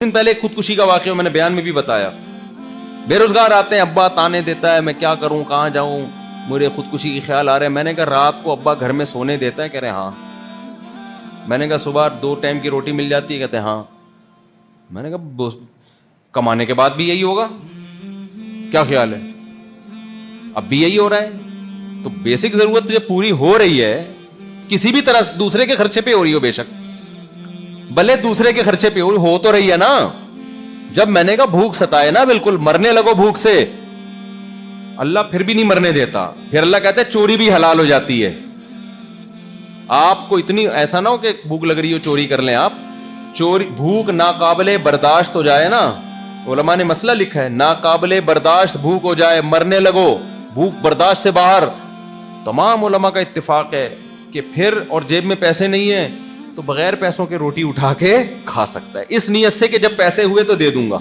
دن پہلے خودکشی کا واقعہ میں نے بیان میں بھی بتایا. بے روزگار آتے ہیں, ابا تانے دیتا ہے میں کیا کروں, کہاں جاؤں, مجھے خودکشی کی خیال آ رہے ہیں. میں نے کہا رات کو ابا گھر میں سونے دیتا ہے؟ کہہ رہے ہاں. میں نے کہا صبح 2 ٹائم کی روٹی مل جاتی ہے؟ کہتے ہیں ہاں. میں نے کہا کمانے کے بعد بھی یہی ہوگا, کیا خیال ہے؟ اب بھی یہی ہو رہا ہے. تو بیسک ضرورت تجھے پوری ہو رہی ہے کسی بھی طرح, دوسرے کے خرچے پہ ہو رہی ہو, بے شک بھلے دوسرے کے خرچے پہ ہو تو رہی ہے نا. جب میں نے کہا بھوک ستائے نا, بالکل مرنے لگو بھوک سے, اللہ پھر بھی نہیں مرنے دیتا. پھر اللہ کہتا ہے چوری بھی حلال ہو جاتی ہے. آپ کو اتنی ایسا نہ ہو کہ بھوک لگ رہی ہو چوری کر لیں آپ. چوری بھوک ناقابل برداشت ہو جائے نا, علماء نے مسئلہ لکھا ہے, ناقابل برداشت بھوک ہو جائے, مرنے لگو, بھوک برداشت سے باہر, تمام علماء کا اتفاق ہے کہ پھر, اور جیب میں پیسے نہیں ہیں تو بغیر پیسوں کے روٹی اٹھا کے کھا سکتا ہے, اس نیت سے کہ جب پیسے ہوئے تو دے دوں گا,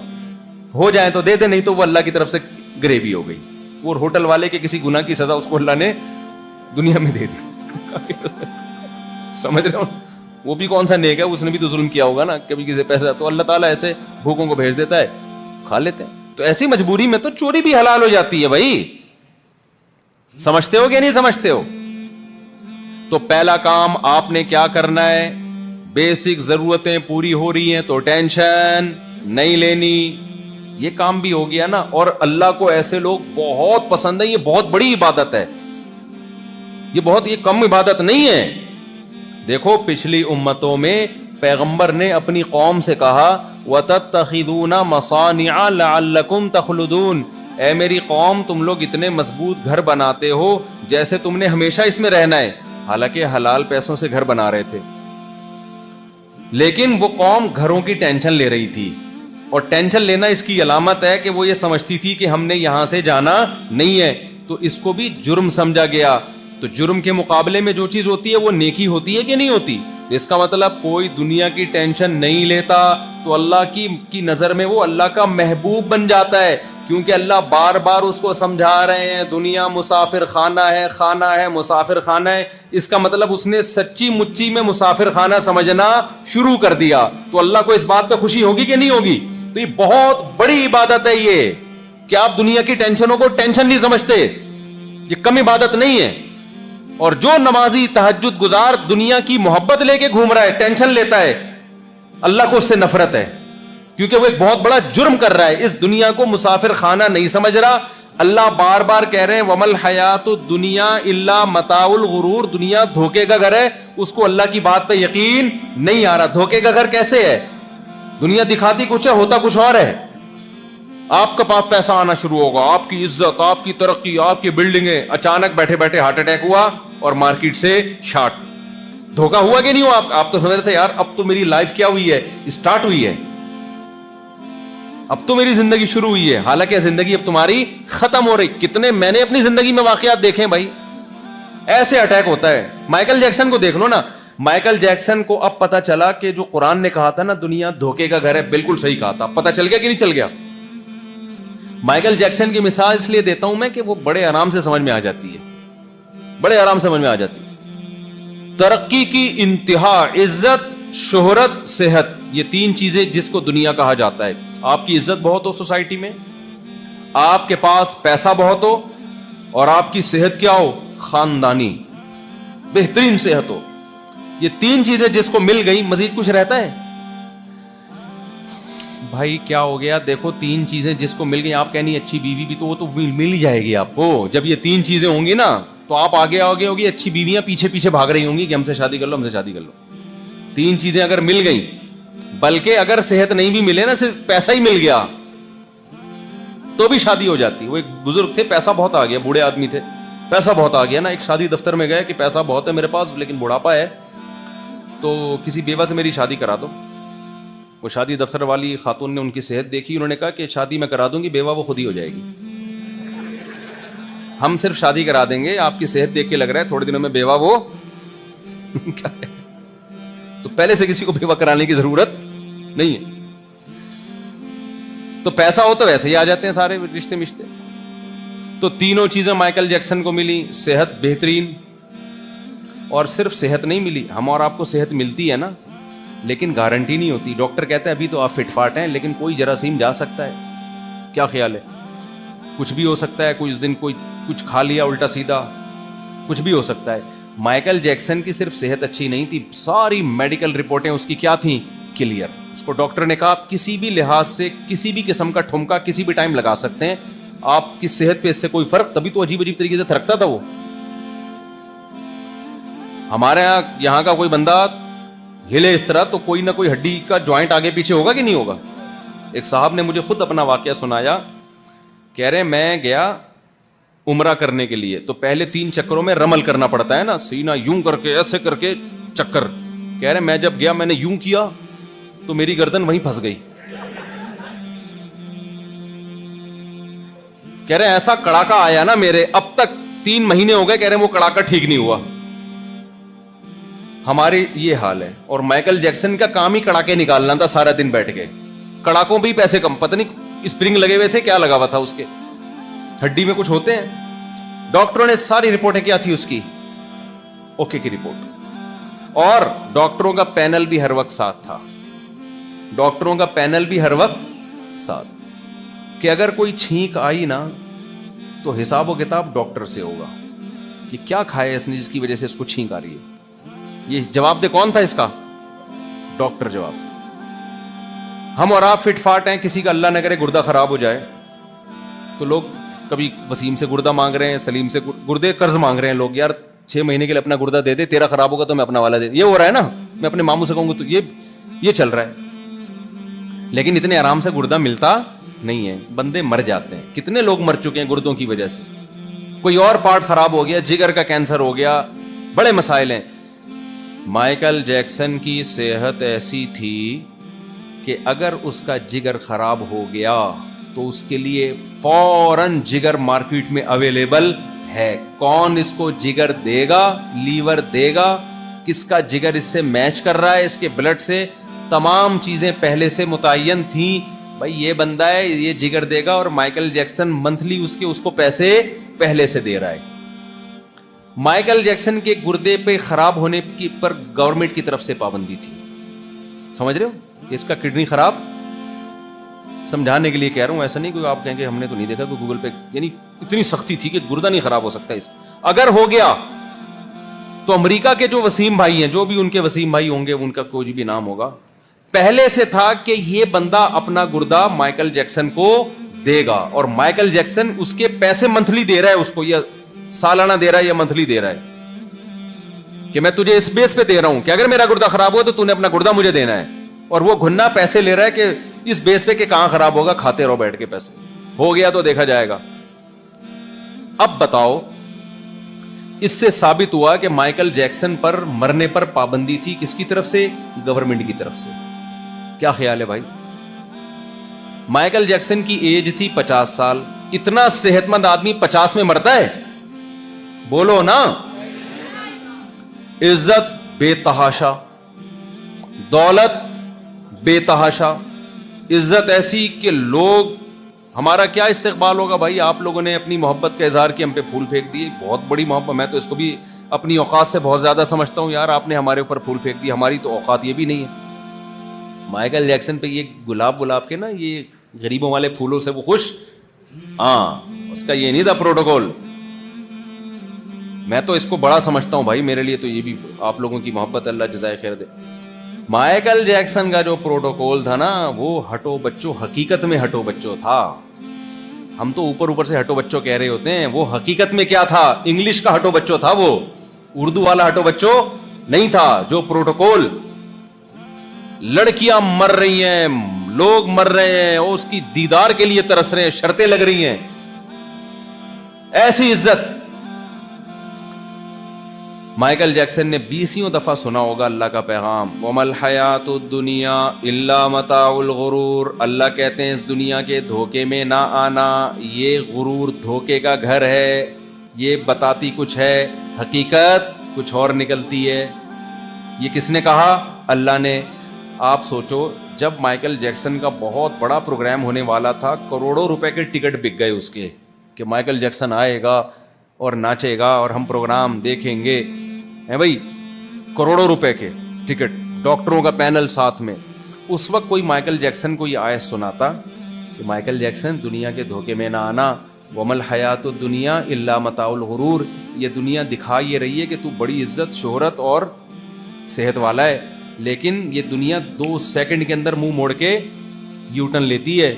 ہو جائے تو دے دے, نہیں تو وہ اللہ کی طرف سے گریوی ہو گئی. وہ ہوٹل والے کے کسی گناہ کی سزا اس کو اللہ نے دنیا میں دے دی. سمجھ رہے ہو, وہ بھی کون سا نیک ہے, اس نے بھی تو ظلم کیا ہوگا نا, کبھی کسی پیسہ, تو اللہ تعالیٰ ایسے بھوکوں کو بھیج دیتا ہے, کھا لیتے ہیں. تو ایسی مجبوری میں تو چوری بھی حلال ہو جاتی ہے بھائی. سمجھتے ہو کہ نہیں سمجھتے ہو؟ تو پہلا کام آپ نے کیا کرنا ہے, بیسک ضرورتیں پوری ہو رہی ہیں تو ٹینشن نہیں لینی. یہ کام بھی ہو گیا نا. اور اللہ کو ایسے لوگ بہت پسند ہیں, یہ بہت بڑی عبادت ہے, یہ کم عبادت نہیں ہے. دیکھو پچھلی امتوں میں پیغمبر نے اپنی قوم سے کہا وَتَتَّخِذُونَ مَصَانِعَ لَعَلَّكُمْ تَخْلُدُونَ, اے میری قوم تم لوگ اتنے مضبوط گھر بناتے ہو جیسے تم نے ہمیشہ اس میں رہنا ہے. حالانکہ حلال پیسوں سے گھر بنا رہے تھے, لیکن وہ قوم گھروں کی ٹینشن لے رہی تھی. اور ٹینشن لینا اس کی علامت ہے کہ وہ یہ سمجھتی تھی کہ ہم نے یہاں سے جانا نہیں ہے, تو اس کو بھی جرم سمجھا گیا. تو جرم کے مقابلے میں جو چیز ہوتی ہے وہ نیکی ہوتی ہے کہ نہیں ہوتی؟ تو اس کا مطلب کوئی دنیا کی ٹینشن نہیں لیتا تو اللہ کی نظر میں وہ اللہ کا محبوب بن جاتا ہے, کیونکہ اللہ بار بار اس کو سمجھا رہے ہیں دنیا مسافر خانہ ہے, خانہ ہے مسافر خانہ ہے. اس کا مطلب اس نے سچی مچی میں مسافر خانہ سمجھنا شروع کر دیا. تو اللہ کو اس بات پہ خوشی ہوگی کہ نہیں ہوگی؟ تو یہ بہت بڑی عبادت ہے یہ, کہ آپ دنیا کی ٹینشنوں کو ٹینشن نہیں سمجھتے, یہ کم عبادت نہیں ہے. اور جو نمازی تہجد گزار دنیا کی محبت لے کے گھوم رہا ہے, ٹینشن لیتا ہے, اللہ کو اس سے نفرت ہے, کیونکہ وہ ایک بہت بڑا جرم کر رہا ہے, اس دنیا کو مسافر خانہ نہیں سمجھ رہا. اللہ بار بار کہہ رہے ہیں وَمَا الْحَيَاةُ الدُّنْيَا إِلَّا مَتَاعُ الْغُرُورِ, دنیا دھوکے کا گھر ہے. اس کو اللہ کی بات پہ یقین نہیں آ رہا. دھوکے کا گھر کیسے ہے؟ دنیا دکھاتی کچھ ہے, ہوتا کچھ اور ہے. آپ کا پاس پیسہ آنا شروع ہوگا, آپ کی عزت, آپ کی ترقی, آپ کی بلڈنگیں, اچانک بیٹھے بیٹھے ہارٹ اٹیک ہوا اور مارکیٹ سے شارٹ. دھوکا ہوا کہ نہیں ہوا؟ آپ تو سمجھ رہے تھے یار اب تو میری لائف کیا ہوئی ہے, اسٹارٹ ہوئی ہے, اب تو میری زندگی شروع ہوئی ہے. حالانکہ زندگی اب تمہاری ختم ہو رہی. کتنے میں نے اپنی زندگی میں واقعات دیکھے بھائی, ایسے اٹیک ہوتا ہے. مائیکل جیکسن کو دیکھ لو نا, مائیکل جیکسن کو اب پتا چلا کہ جو قرآن نے کہا تھا نا دنیا دھوکے کا گھر ہے, بالکل صحیح کہا تھا. پتا چل گیا کہ نہیں چل گیا؟ مائیکل جیکسن کی مثال اس لیے دیتا ہوں میں کہ وہ بڑے آرام سے سمجھ میں آ جاتی ہے, بڑے آرام سے سمجھ میں آ جاتی ہے. ترقی کی انتہا, عزت, شہرت, صحت, یہ 3 چیزیں جس کو دنیا کہا جاتا ہے. آپ کی عزت بہت ہو سوسائٹی میں, آپ کے پاس پیسہ بہت ہو, اور آپ کی صحت کیا ہو, خاندانی بہترین صحت ہو. یہ 3 چیزیں جس کو مل گئی مزید کچھ رہتا ہے بھائی؟ کیا ہو گیا؟ دیکھو 3 چیزیں جس کو مل گئی, آپ کہنی اچھی بیوی بھی تو وہ تو مل ہی جائے گی آپ کو. جب یہ 3 چیزیں ہوں گی نا تو آپ آگے ہوگی, اچھی بیویاں پیچھے پیچھے بھاگ رہی ہوں گی کہ ہم سے شادی کر لو, ہم سے شادی کر لو. 3 چیزیں اگر مل گئی, بلکہ اگر صحت نہیں بھی ملے نا, صرف پیسہ ہی مل گیا تو بھی شادی ہو جاتی. وہ ایک بزرگ تھے, پیسہ بہت آ گیا, بوڑھے آدمی تھے, پیسہ بہت آ گیا نا. ایک شادی دفتر میں گئے کہ پیسہ بہت ہے میرے پاس لیکن بڑھاپا ہے, تو کسی بیوہ سے میری شادی کرا دو. وہ شادی دفتر والی خاتون نے ان کی صحت دیکھی, انہوں نے کہا کہ شادی میں کرا دوں گی, بیوہ وہ خود ہی ہو جائے گی. ہم صرف شادی کرا دیں گے, آپ کی صحت دیکھ کے لگ رہا ہے تھوڑے دنوں میں بیوہ وہ کیا ہے. تو پہلے سے کسی کو بیوہ کرانے کی ضرورت نہیں ہے. تو پیسہ ہو تو ویسے ہی آ جاتے ہیں سارے رشتے مشتے. تو تینوں چیزیں مائیکل جیکسن کو ملی, صحت بہترین, اور صرف صحت نہیں ملی, ہم اور آپ کو صحت ملتی ہے نا, لیکن گارنٹی نہیں ہوتی. ڈاکٹر کہتے ہیں ابھی تو آپ فٹ فاٹ ہیں, لیکن کوئی جراثیم جا سکتا ہے. کیا خیال ہے؟ کچھ بھی ہو سکتا ہے. کوئی اس دن کوئی کچھ کھا لیا الٹا سیدھا, کچھ بھی ہو سکتا ہے. مائیکل جیکسن کی صرف صحت اچھی نہیں تھی, ساری میڈیکل رپورٹیں اس کی کیا تھیں؟ کلیئر. اس کو ڈاکٹر نے کہا آپ کسی بھی لحاظ سے کسی بھی قسم کا ٹھمکا کسی بھی ٹائم لگا سکتے ہیں, آپ کی صحت پہ اس سے کوئی فرق. تبھی تو عجیب عجیب طریقے سے تھرکتا تھا وہ. ہمارے یہاں کا کوئی بندہ ہلے اس طرح تو کوئی نہ کوئی ہڈی کا جوائنٹ آگے پیچھے ہوگا کہ نہیں ہوگا. ایک صاحب نے مجھے خود اپنا واقعہ سنایا, کہہ رہے میں گیا عمرہ کرنے کے لیے, تو پہلے 3 چکروں میں رمل کرنا پڑتا ہے نا, سینہ یوں کر کے ایسے کر کے چکر. کہہ رہے میں جب گیا میں نے یوں کیا تو میری گردن وہیں پھنس گئی. کہہ رہے ایسا کڑاکا آیا نا میرے, اب تک 3 مہینے ہو گئے, کہہ رہے وہ کڑاکا ٹھیک نہیں ہوا. ہمارے یہ حال ہے. اور مائیکل جیکسن کا کام ہی کڑاکے نکالنا تھا سارا دن بیٹھ کے. کڑاکوں پہ ہی پیسے کم, پتہ نہیں اسپرنگ لگے ہوئے تھے, کیا لگا ہوا تھا اس کے, ہڈی میں کچھ ہوتے ہیں. ڈاکٹروں نے ساری رپورٹیں کیا تھی اس کی, اوکے کی رپورٹ. اور ڈاکٹروں کا پینل بھی ہر وقت ساتھ تھا, ڈاکٹروں کا پینل بھی ہر وقت ساتھ, کہ اگر کوئی چھینک آئی نا تو حساب و کتاب ڈاکٹر سے ہوگا کہ کیا کھایا اس نے جس کی وجہ سے اس کو چھینک آ رہی ہے. یہ جواب دے کون تھا اس کا؟ ڈاکٹر جواب. ہم اور آپ فٹ فاٹ ہیں, کسی کا اللہ نہ کرے گردہ خراب ہو جائے تو لوگ کبھی وسیم سے گردہ مانگ رہے ہیں, سلیم سے گردے قرض مانگ رہے ہیں لوگ, یار 6 مہینے کے لیے اپنا گردہ دے دے, تیرا خراب ہوگا تو میں اپنا والا دے. یہ ہو رہا ہے نا, میں اپنے ماموں سے کہوں گا تو یہ چل رہا ہے. لیکن اتنے آرام سے گردہ ملتا نہیں ہے, بندے مر جاتے ہیں. کتنے لوگ مر چکے ہیں گردوں کی وجہ سے. کوئی اور پارٹ خراب ہو گیا, جگر کا کینسر ہو گیا, بڑے مسائل ہیں. مائیکل جیکسن کی صحت ایسی تھی کہ اگر اس کا جگر خراب ہو گیا تو اس کے لیے فوراً جگر مارکیٹ میں اویلیبل ہے. کون اس کو جگر دے گا, لیور دے گا, کس کا جگر اس سے میچ کر رہا ہے, اس کے بلڈ سے, تمام چیزیں پہلے سے متعین تھیں. بھائی یہ بندہ ہے, یہ جگر دے گا, اور مائیکل جیکسن منتھلی اس کو پیسے پہلے سے دے رہا ہے. مائیکل جیکسن کے گردے پہ خراب ہونے کی پر گورنمنٹ کی طرف سے پابندی تھی. سمجھ رہے ہو کہ اس کا کڈنی خراب, سمجھانے کے لیے کہہ رہا ہوں, ایسا نہیں کوئی آپ کہیں گے ہم نے تو نہیں دیکھا کوئی گوگل پہ, یعنی اتنی سختی تھی کہ گردہ نہیں خراب ہو سکتا. اس اگر ہو گیا تو امریکہ کے جو وسیم بھائی ہیں, جو بھی ان کے وسیم بھائی ہوں گے, ان کا کوئی بھی نام ہوگا, پہلے سے تھا کہ یہ بندہ اپنا گردہ مائیکل جیکسن کو دے گا, اور مائیکل جیکسن اس کے پیسے منتھلی دے رہا ہے اس کو, یا سالانہ دے رہا ہے یا منتھلی دے رہا ہے, کہ میں تجھے اس بیس پہ دے رہا ہوں کہ اگر میرا گردہ خراب ہوا تو تو نے اپنا گردہ مجھے دینا ہے. اور وہ گھننا پیسے لے رہا ہے کہ اس بیس پہ کہ کہاں خراب ہوگا, کھاتے رہو بیٹھ کے, پیسے ہو گیا تو دیکھا جائے گا. اب بتاؤ, اس سے ثابت ہوا کہ مائیکل جیکسن پر مرنے پر پابندی تھی, کس کی طرف سے؟ گورنمنٹ کی طرف سے. کیا خیال ہے بھائی؟ مائیکل جیکسن کی ایج تھی 50 سال. اتنا صحت مند آدمی 50 میں مرتا ہے؟ بولو نا. عزت بے تحاشا, دولت بے تحاشا, عزت ایسی کہ لوگ, ہمارا کیا استقبال ہوگا بھائی. آپ لوگوں نے اپنی محبت کا اظہار کیا, ہم پہ پھول پھینک دیے, بہت بڑی محبت. میں تو اس کو بھی اپنی اوقات سے بہت زیادہ سمجھتا ہوں. یار آپ نے ہمارے اوپر پھول پھینک دی, ہماری تو اوقات یہ بھی نہیں ہے. مائیکل جیکسن پہ یہ گلاب کے نا, یہ غریبوں والے پھولوں سے وہ خوش, ہاں, اس کا یہ نہیں تھا پروٹوکول. میں تو اس کو بڑا سمجھتا ہوں بھائی, میرے لیے تو یہ بھی آپ لوگوں کی محبت, اللہ جزائے خیر دے. مائیکل جیکسن کا جو پروٹوکول تھا نا, وہ ہٹو بچوں, حقیقت میں ہٹو بچوں تھا. ہم تو اوپر سے ہٹو بچوں کہہ رہے ہوتے ہیں, وہ حقیقت میں کیا تھا؟ انگلش کا ہٹو بچوں تھا وہ, اردو والا ہٹو بچوں نہیں تھا. جو پروٹوکول, لڑکیاں مر رہی ہیں, لوگ مر رہے ہیں, اس کی دیدار کے لیے ترس رہے ہیں, شرطیں لگ رہی ہیں, ایسی عزت. مائیکل جیکسن نے 20 دفعہ سنا ہوگا اللہ کا پیغام, وَمَا الْحَيَاةُ الدُّنْيَا إِلَّا مَتَاعُ الْغُرُورِ. اللہ کہتے ہیں اس دنیا کے دھوکے میں نہ آنا, یہ غرور دھوکے کا گھر ہے. یہ بتاتی کچھ ہے, حقیقت کچھ اور نکلتی ہے. یہ کس نے کہا؟ اللہ نے. آپ سوچو, جب مائیکل جیکسن کا بہت بڑا پروگرام ہونے والا تھا, کروڑوں روپے کے ٹکٹ بک گئے اس کے, کہ مائیکل جیکسن آئے گا اور ناچے گا اور ہم پروگرام دیکھیں گے. بھائی کروڑوں روپے کے ٹکٹ ڈاکٹروں کا پینل ساتھ میں. اس وقت کوئی مائیکل جیکسن کو یہ آیت سناتا کہ مائیکل جیکسن دنیا کے دھوکے میں نہ آنا, وَمَا الْحَيَاةُ الدُّنْيَا إِلَّا مَتَاعُ الْغُرُورِ, یہ دنیا دکھا یہ رہی ہے کہ تو بڑی عزت شہرت اور صحت والا ہے, لیکن یہ دنیا 2 سیکنڈ کے اندر منہ موڑ کے یو ٹرن لیتی ہے.